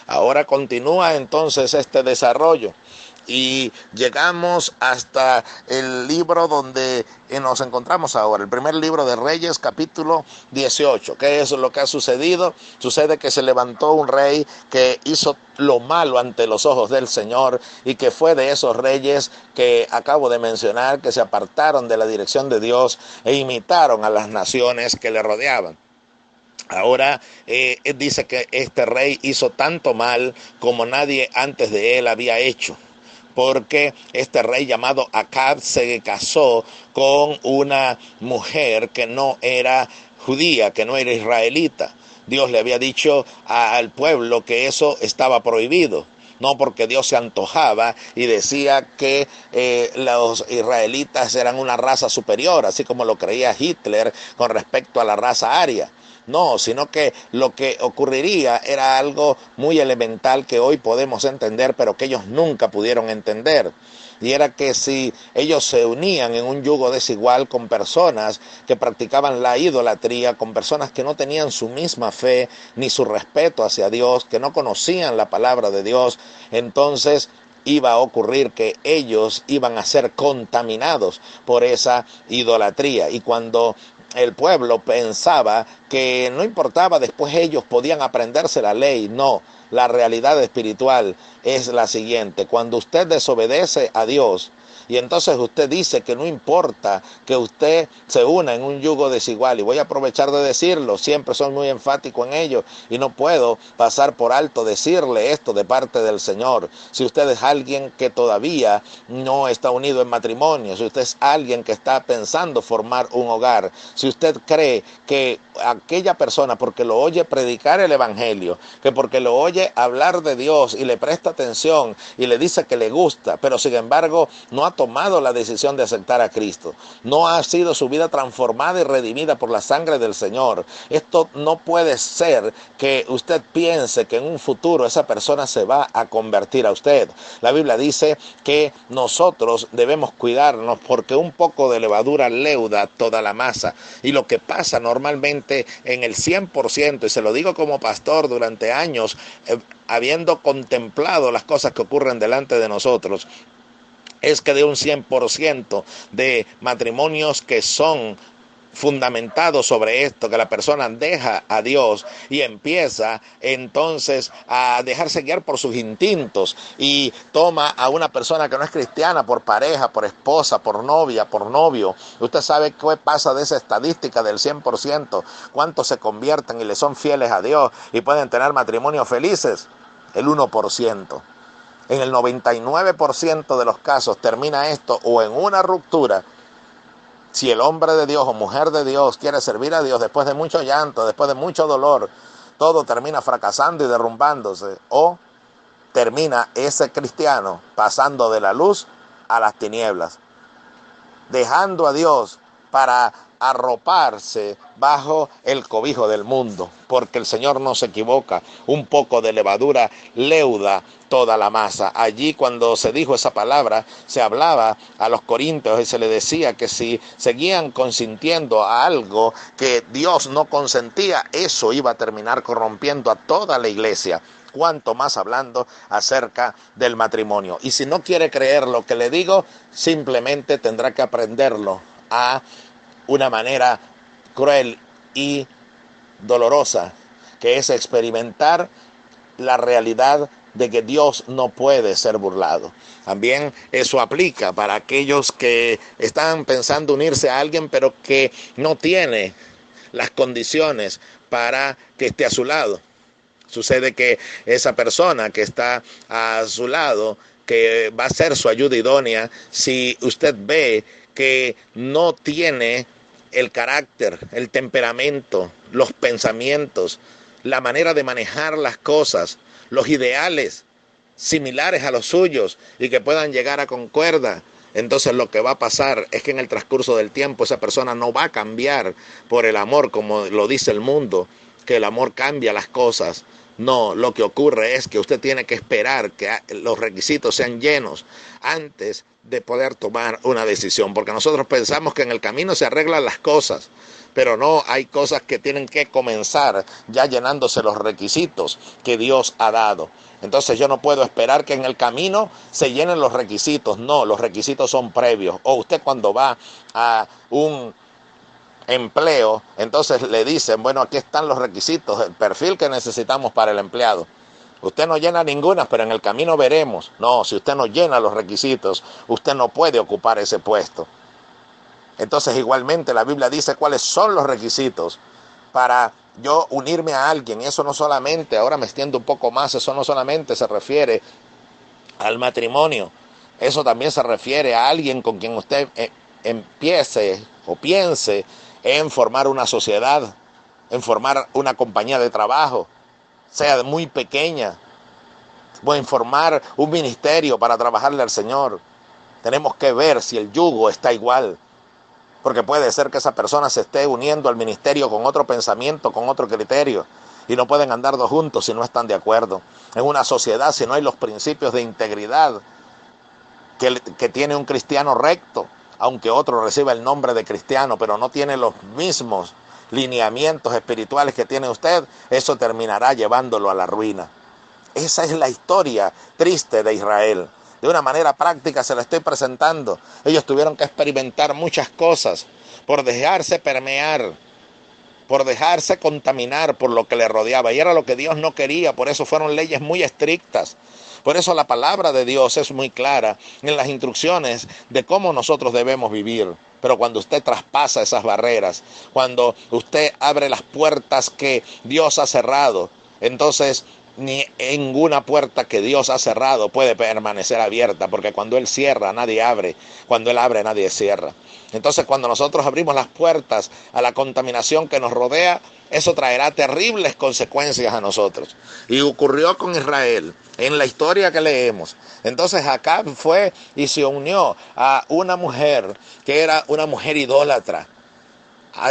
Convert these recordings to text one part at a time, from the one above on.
Ahora continúa entonces este desarrollo. Y llegamos hasta el libro donde nos encontramos ahora, el primer libro de Reyes, capítulo 18. ¿Qué es lo que ha sucedido? Sucede que se levantó un rey que hizo lo malo ante los ojos del Señor y que fue de esos reyes que acabo de mencionar, que se apartaron de la dirección de Dios e imitaron a las naciones que le rodeaban. Ahora dice que este rey hizo tanto mal como nadie antes de él había hecho, porque este rey llamado Acab se casó con una mujer que no era judía, que no era israelita. Dios le había dicho al pueblo que eso estaba prohibido. No porque Dios se antojaba y decía que los israelitas eran una raza superior, así como lo creía Hitler con respecto a la raza aria. No, sino que lo que ocurriría era algo muy elemental que hoy podemos entender, pero que ellos nunca pudieron entender. Y era que si ellos se unían en un yugo desigual con personas que practicaban la idolatría, con personas que no tenían su misma fe ni su respeto hacia Dios, que no conocían la palabra de Dios, entonces iba a ocurrir que ellos iban a ser contaminados por esa idolatría. Y cuando el pueblo pensaba que no importaba, después ellos podían aprenderse la ley. No, la realidad espiritual es la siguiente: cuando usted desobedece a Dios y entonces usted dice que no importa que usted se una en un yugo desigual, y voy a aprovechar de decirlo, siempre soy muy enfático en ello y no puedo pasar por alto decirle esto de parte del Señor. Si usted es alguien que todavía no está unido en matrimonio, si usted es alguien que está pensando formar un hogar, si usted cree que aquella persona, porque lo oye predicar el evangelio, que porque lo oye hablar de Dios y le presta atención y le dice que le gusta, pero sin embargo no ha tomado la decisión de aceptar a Cristo, no ha sido su vida transformada y redimida por la sangre del Señor, esto no puede ser que usted piense que en un futuro esa persona se va a convertir a usted. La Biblia dice que nosotros debemos cuidarnos porque un poco de levadura leuda toda la masa. Y lo que pasa normalmente en el 100%, y se lo digo como pastor durante años, habiendo contemplado las cosas que ocurren delante de nosotros, es que de un 100% de matrimonios que son fundamentado sobre esto, que la persona deja a Dios y empieza entonces a dejarse guiar por sus instintos y toma a una persona que no es cristiana por pareja, por esposa, por novia, por novio. Usted sabe qué pasa de esa estadística del 100%, cuántos se convierten y le son fieles a Dios y pueden tener matrimonios felices. El 1%. En el 99% de los casos termina esto o en una ruptura. Si el hombre de Dios o mujer de Dios quiere servir a Dios después de mucho llanto, después de mucho dolor, todo termina fracasando y derrumbándose. O termina ese cristiano pasando de la luz a las tinieblas, dejando a Dios para arroparse bajo el cobijo del mundo, porque el Señor no se equivoca. Un poco de levadura leuda toda la masa. Allí, cuando se dijo esa palabra, se hablaba a los corintios y se les decía que si seguían consintiendo a algo que Dios no consentía, eso iba a terminar corrompiendo a toda la iglesia. Cuanto más hablando acerca del matrimonio. Y si no quiere creer lo que le digo, simplemente tendrá que aprenderlo a una manera cruel y dolorosa, que es experimentar la realidad de que Dios no puede ser burlado. También eso aplica para aquellos que están pensando unirse a alguien, pero que no tiene las condiciones para que esté a su lado. Sucede que esa persona que está a su lado, que va a ser su ayuda idónea, si usted ve que no tiene el carácter, el temperamento, los pensamientos, la manera de manejar las cosas, los ideales similares a los suyos y que puedan llegar a concuerda, entonces lo que va a pasar es que en el transcurso del tiempo esa persona no va a cambiar por el amor, como lo dice el mundo, que el amor cambia las cosas. No, lo que ocurre es que usted tiene que esperar que los requisitos sean llenos antes de poder tomar una decisión, porque nosotros pensamos que en el camino se arreglan las cosas, pero no, hay cosas que tienen que comenzar ya llenándose los requisitos que Dios ha dado. Entonces yo no puedo esperar que en el camino se llenen los requisitos, no, los requisitos son previos. O usted cuando va a un empleo, entonces le dicen, bueno, aquí están los requisitos, el perfil que necesitamos para el empleado. Usted no llena ninguna, pero en el camino veremos. No, si usted no llena los requisitos, usted no puede ocupar ese puesto. Entonces igualmente la Biblia dice cuáles son los requisitos para yo unirme a alguien. Eso no solamente, ahora me extiendo un poco más, eso no solamente se refiere al matrimonio, eso también se refiere a alguien con quien usted empiece o piense en formar una sociedad, en formar una compañía de trabajo, sea muy pequeña, o en formar un ministerio para trabajarle al Señor. Tenemos que ver si el yugo está igual, porque puede ser que esa persona se esté uniendo al ministerio con otro pensamiento, con otro criterio, y no pueden andar dos juntos si no están de acuerdo. En una sociedad, si no hay los principios de integridad que tiene un cristiano recto, aunque otro reciba el nombre de cristiano, pero no tiene los mismos lineamientos espirituales que tiene usted, eso terminará llevándolo a la ruina. Esa es la historia triste de Israel. De una manera práctica se la estoy presentando. Ellos tuvieron que experimentar muchas cosas por dejarse permear, por dejarse contaminar por lo que le rodeaba. Y era lo que Dios no quería, por eso fueron leyes muy estrictas. Por eso la palabra de Dios es muy clara en las instrucciones de cómo nosotros debemos vivir. Pero cuando usted traspasa esas barreras, cuando usted abre las puertas que Dios ha cerrado, entonces ni ninguna puerta que Dios ha cerrado puede permanecer abierta, porque cuando Él cierra, nadie abre. Cuando Él abre, nadie cierra. Entonces, cuando nosotros abrimos las puertas a la contaminación que nos rodea, eso traerá terribles consecuencias a nosotros. Y ocurrió con Israel en la historia que leemos. Entonces Acab fue y se unió a una mujer que era una mujer idólatra.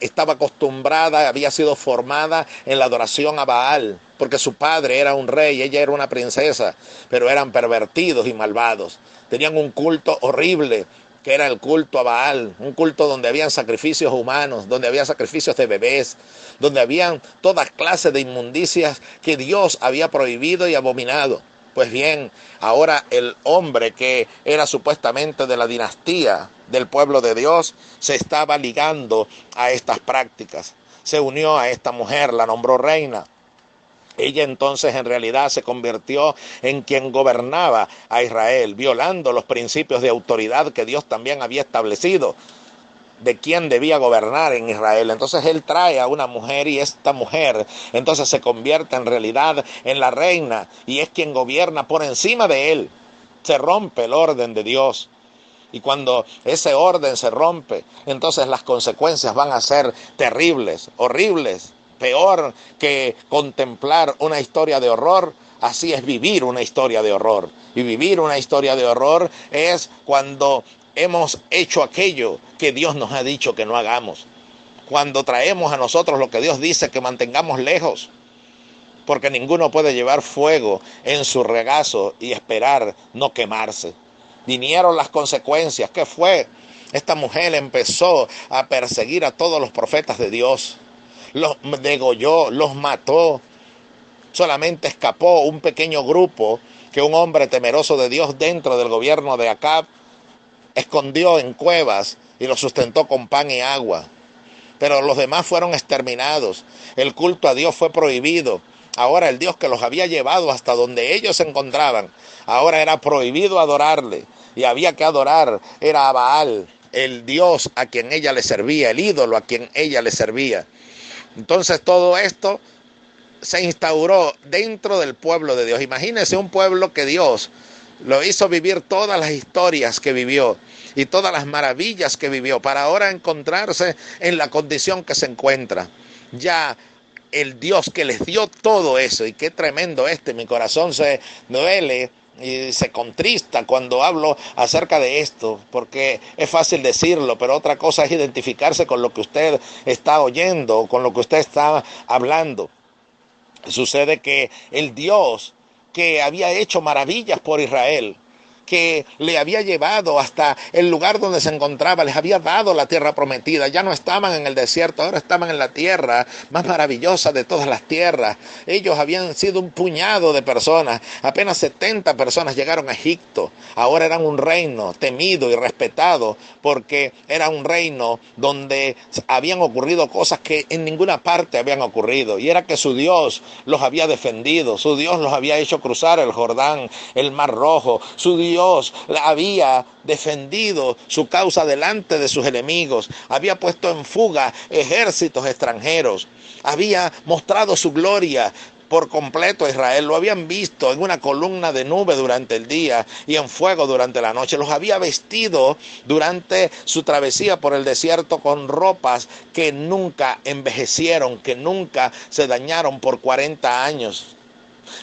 Estaba acostumbrada, había sido formada en la adoración a Baal, porque su padre era un rey, ella era una princesa, pero eran pervertidos y malvados. Tenían un culto horrible, que era el culto a Baal, un culto donde habían sacrificios humanos, donde había sacrificios de bebés, donde habían todas clases de inmundicias que Dios había prohibido y abominado. Pues bien, ahora el hombre que era supuestamente de la dinastía del pueblo de Dios se estaba ligando a estas prácticas. Se unió a esta mujer, la nombró reina. Ella entonces en realidad se convirtió en quien gobernaba a Israel, violando los principios de autoridad que Dios también había establecido de quién debía gobernar en Israel. Entonces él trae a una mujer y esta mujer entonces se convierte en realidad en la reina y es quien gobierna por encima de él. Se rompe el orden de Dios. Y cuando ese orden se rompe, entonces las consecuencias van a ser terribles, horribles. Peor que contemplar una historia de horror, así es vivir una historia de horror. Y vivir una historia de horror es cuando hemos hecho aquello que Dios nos ha dicho que no hagamos. Cuando traemos a nosotros lo que Dios dice que mantengamos lejos. Porque ninguno puede llevar fuego en su regazo y esperar no quemarse. Vinieron las consecuencias. ¿Qué fue? Esta mujer empezó a perseguir a todos los profetas de Dios. Los degolló, los mató. Solamente escapó un pequeño grupo que un hombre temeroso de Dios dentro del gobierno de Acab escondió en cuevas y lo sustentó con pan y agua. Pero los demás fueron exterminados. El culto a Dios fue prohibido. Ahora el Dios que los había llevado hasta donde ellos se encontraban, ahora era prohibido adorarle. Y había que adorar, era a Baal, el Dios a quien ella le servía, el ídolo a quien ella le servía. Entonces todo esto se instauró dentro del pueblo de Dios. Imagínense un pueblo que Dios lo hizo vivir todas las historias que vivió y todas las maravillas que vivió para ahora encontrarse en la condición que se encuentra. Ya el Dios que les dio todo eso, y qué tremendo mi corazón se duele y se contrista cuando hablo acerca de esto, porque es fácil decirlo, pero otra cosa es identificarse con lo que usted está oyendo, con lo que usted está hablando. Sucede que el Dios que había hecho maravillas por Israel, que le había llevado hasta el lugar donde se encontraba, les había dado la tierra prometida, ya no estaban en el desierto, ahora estaban en la tierra más maravillosa de todas las tierras. Ellos habían sido un puñado de personas, apenas 70 personas llegaron a Egipto, ahora eran un reino temido y respetado, porque era un reino donde habían ocurrido cosas que en ninguna parte habían ocurrido, y era que su Dios los había defendido, su Dios los había hecho cruzar el Jordán, el Mar Rojo, su Dios había defendido su causa delante de sus enemigos, había puesto en fuga ejércitos extranjeros, había mostrado su gloria por completo a Israel, lo habían visto en una columna de nube durante el día y en fuego durante la noche, los había vestido durante su travesía por el desierto con ropas que nunca envejecieron, que nunca se dañaron por 40 años.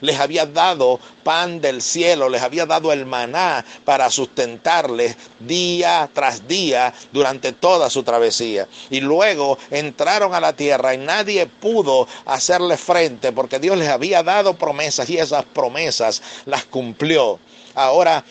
Les había dado pan del cielo, les había dado el maná para sustentarles día tras día durante toda su travesía. Y luego entraron a la tierra y nadie pudo hacerle frente porque Dios les había dado promesas y esas promesas las cumplió. Ahora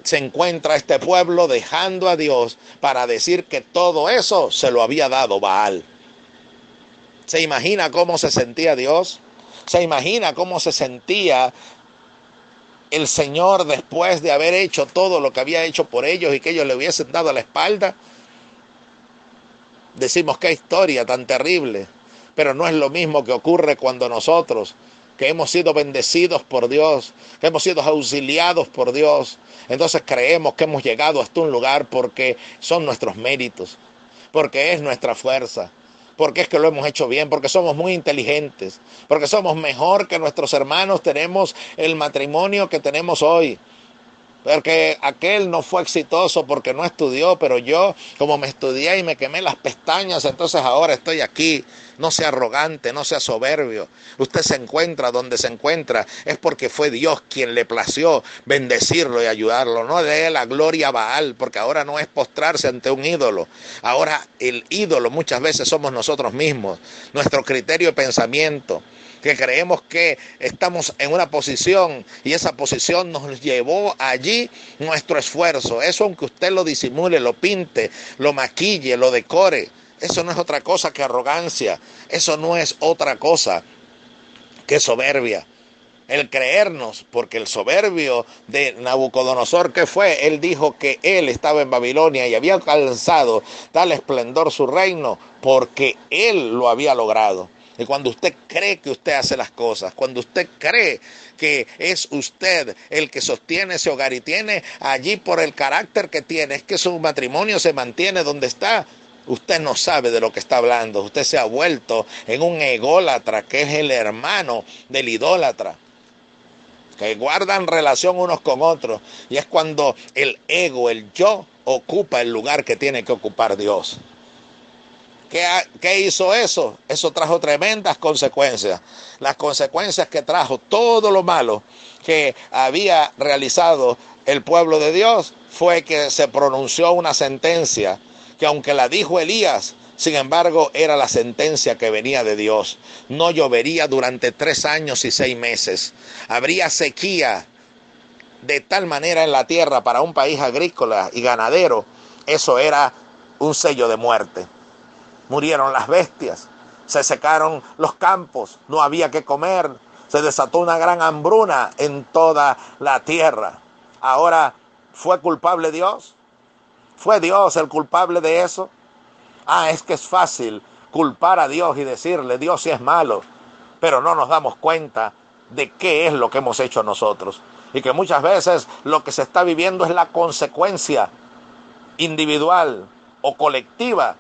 se encuentra este pueblo dejando a Dios para decir que todo eso se lo había dado Baal. ¿Se imagina cómo se sentía Dios? ¿Se imagina cómo se sentía el Señor después de haber hecho todo lo que había hecho por ellos y que ellos le hubiesen dado la espalda? Decimos qué historia tan terrible, pero no es lo mismo que ocurre cuando nosotros, que hemos sido bendecidos por Dios, que hemos sido auxiliados por Dios, entonces creemos que hemos llegado hasta un lugar porque son nuestros méritos, porque es nuestra fuerza, porque es que lo hemos hecho bien, porque somos muy inteligentes, porque somos mejor que nuestros hermanos, tenemos el matrimonio que tenemos hoy, porque aquel no fue exitoso porque no estudió, pero yo, como me estudié y me quemé las pestañas, entonces ahora estoy aquí. No sea arrogante, no sea soberbio. Usted se encuentra donde se encuentra, es porque fue Dios quien le plació bendecirlo y ayudarlo. No le dé la gloria a Baal, porque ahora no es postrarse ante un ídolo. Ahora el ídolo muchas veces somos nosotros mismos, nuestro criterio de pensamiento, que creemos que estamos en una posición y esa posición nos llevó allí nuestro esfuerzo. Eso, aunque usted lo disimule, lo pinte, lo maquille, lo decore, eso no es otra cosa que arrogancia, eso no es otra cosa que soberbia. El creernos, porque el soberbio de Nabucodonosor, ¿qué fue? Él dijo que él estaba en Babilonia y había alcanzado tal esplendor su reino porque él lo había logrado. Y cuando usted cree que usted hace las cosas, cuando usted cree que es usted el que sostiene ese hogar y tiene allí por el carácter que tiene, es que su matrimonio se mantiene donde está, usted no sabe de lo que está hablando. Usted se ha vuelto en un ególatra, que es el hermano del idólatra, que guardan relación unos con otros. Y es cuando el ego, el yo, ocupa el lugar que tiene que ocupar Dios. ¿Qué hizo eso? Eso trajo tremendas consecuencias. Las consecuencias que trajo todo lo malo que había realizado el pueblo de Dios fue que se pronunció una sentencia que, aunque la dijo Elías, sin embargo era la sentencia que venía de Dios. No llovería durante 3 años y 6 meses. Habría sequía de tal manera en la tierra para un país agrícola y ganadero. Eso era un sello de muerte. Murieron las bestias, se secaron los campos, no había que comer, se desató una gran hambruna en toda la tierra. Ahora, ¿fue culpable Dios? ¿Fue Dios el culpable de eso? Es que es fácil culpar a Dios y decirle, Dios sí es malo, pero no nos damos cuenta de qué es lo que hemos hecho nosotros. Y que muchas veces lo que se está viviendo es la consecuencia individual o colectiva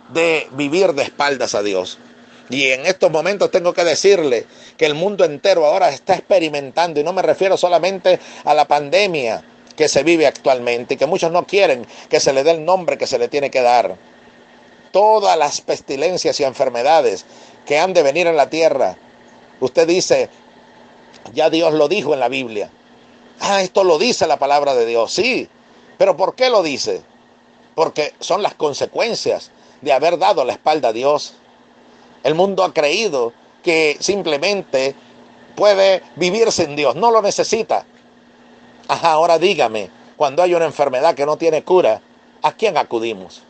de vivir de espaldas a Dios. Y en estos momentos tengo que decirle que el mundo entero ahora está experimentando, y no me refiero solamente a la pandemia que se vive actualmente y que muchos no quieren que se le dé el nombre que se le tiene que dar. Todas las pestilencias y enfermedades que han de venir en la tierra. Usted dice, ya Dios lo dijo en la Biblia. Esto lo dice la palabra de Dios. Sí, pero ¿por qué lo dice? Porque son las consecuencias de haber dado la espalda a Dios. El mundo ha creído que simplemente puede vivir sin Dios, no lo necesita. Ajá, ahora dígame, cuando hay una enfermedad que no tiene cura, ¿a quién acudimos?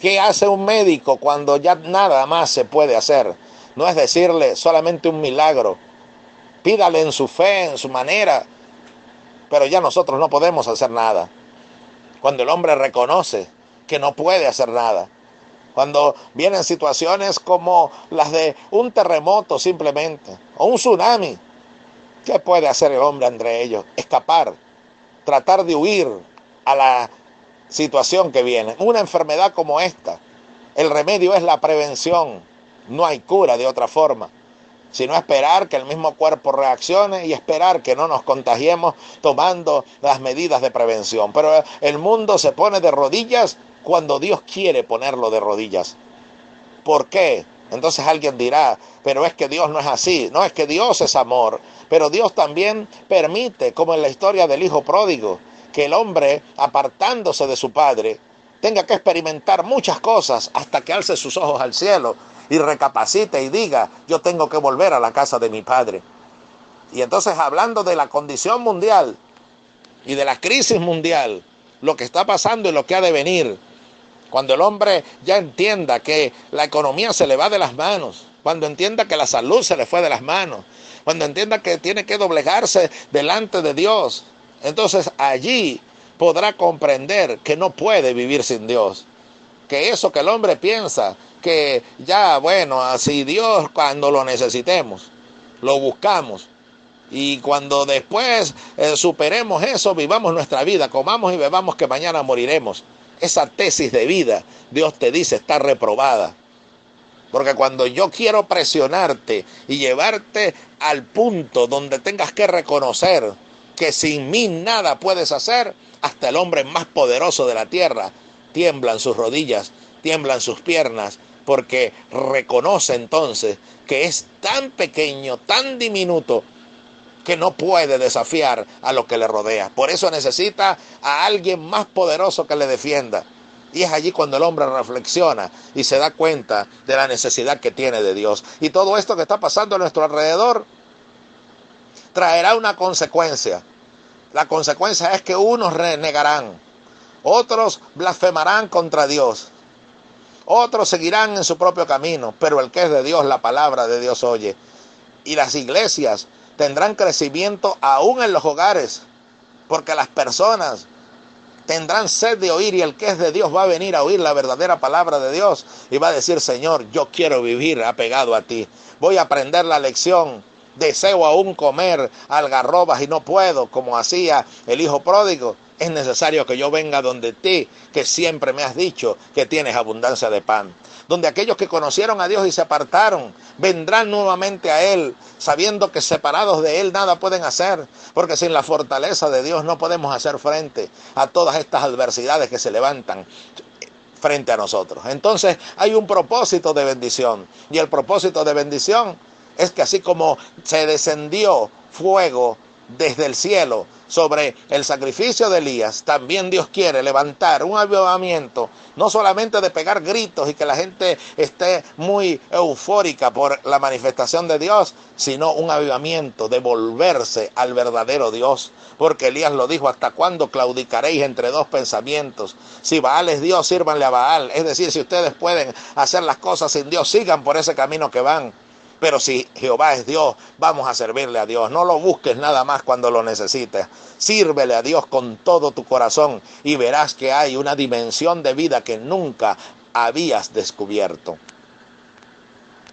¿Qué hace un médico cuando ya nada más se puede hacer? No es decirle solamente un milagro. Pídale en su fe, en su manera, pero ya nosotros no podemos hacer nada. Cuando el hombre reconoce que no puede hacer nada, cuando vienen situaciones como las de un terremoto simplemente, o un tsunami, ¿qué puede hacer el hombre entre ellos? Escapar, tratar de huir a la situación que viene. Una enfermedad como esta, el remedio es la prevención. No hay cura de otra forma, sino esperar que el mismo cuerpo reaccione y esperar que no nos contagiemos tomando las medidas de prevención. Pero el mundo se pone de rodillas cuando Dios quiere ponerlo de rodillas. ¿Por qué? Entonces alguien dirá, pero es que Dios no es así. No, es que Dios es amor, pero Dios también permite, como en la historia del hijo pródigo, que el hombre, apartándose de su padre, tenga que experimentar muchas cosas hasta que alce sus ojos al cielo y recapacite y diga, yo tengo que volver a la casa de mi padre. Y entonces, hablando de la condición mundial y de la crisis mundial, lo que está pasando y lo que ha de venir, cuando el hombre ya entienda que la economía se le va de las manos, cuando entienda que la salud se le fue de las manos, cuando entienda que tiene que doblegarse delante de Dios, entonces allí podrá comprender que no puede vivir sin Dios. Que eso que el hombre piensa, que ya, bueno, así Dios cuando lo necesitemos, lo buscamos. Y cuando después superemos eso, vivamos nuestra vida, comamos y bebamos que mañana moriremos. Esa tesis de vida, Dios te dice, está reprobada. Porque cuando yo quiero presionarte y llevarte al punto donde tengas que reconocer que sin mí nada puedes hacer, hasta el hombre más poderoso de la tierra tiemblan sus rodillas, tiemblan sus piernas, porque reconoce entonces que es tan pequeño, tan diminuto, que no puede desafiar a lo que le rodea. Por eso necesita a alguien más poderoso que le defienda. Y es allí cuando el hombre reflexiona y se da cuenta de la necesidad que tiene de Dios. Y todo esto que está pasando a nuestro alrededor traerá una consecuencia. La consecuencia es que unos renegarán, otros blasfemarán contra Dios, otros seguirán en su propio camino, pero el que es de Dios, la palabra de Dios oye. Y las iglesias tendrán crecimiento aún en los hogares, porque las personas tendrán sed de oír, y el que es de Dios va a venir a oír la verdadera palabra de Dios y va a decir, Señor, yo quiero vivir apegado a ti, voy a aprender la lección, deseo aún comer algarrobas y no puedo, como hacía el hijo pródigo. Es necesario que yo venga donde ti, que siempre me has dicho que tienes abundancia de pan. Donde aquellos que conocieron a Dios y se apartaron, vendrán nuevamente a Él, sabiendo que separados de Él nada pueden hacer, porque sin la fortaleza de Dios no podemos hacer frente a todas estas adversidades que se levantan frente a nosotros. Entonces hay un propósito de bendición, y el propósito de bendición es que así como se descendió fuego desde el cielo sobre el sacrificio de Elías, también Dios quiere levantar un avivamiento, no solamente de pegar gritos y que la gente esté muy eufórica por la manifestación de Dios, sino un avivamiento de volverse al verdadero Dios, porque Elías lo dijo, ¿hasta cuándo claudicaréis entre dos pensamientos? Si Baal es Dios, sírvanle a Baal. Es decir, si ustedes pueden hacer las cosas sin Dios, sigan por ese camino que van. Pero si Jehová es Dios, vamos a servirle a Dios. No lo busques nada más cuando lo necesites. Sírvele a Dios con todo tu corazón y verás que hay una dimensión de vida que nunca habías descubierto.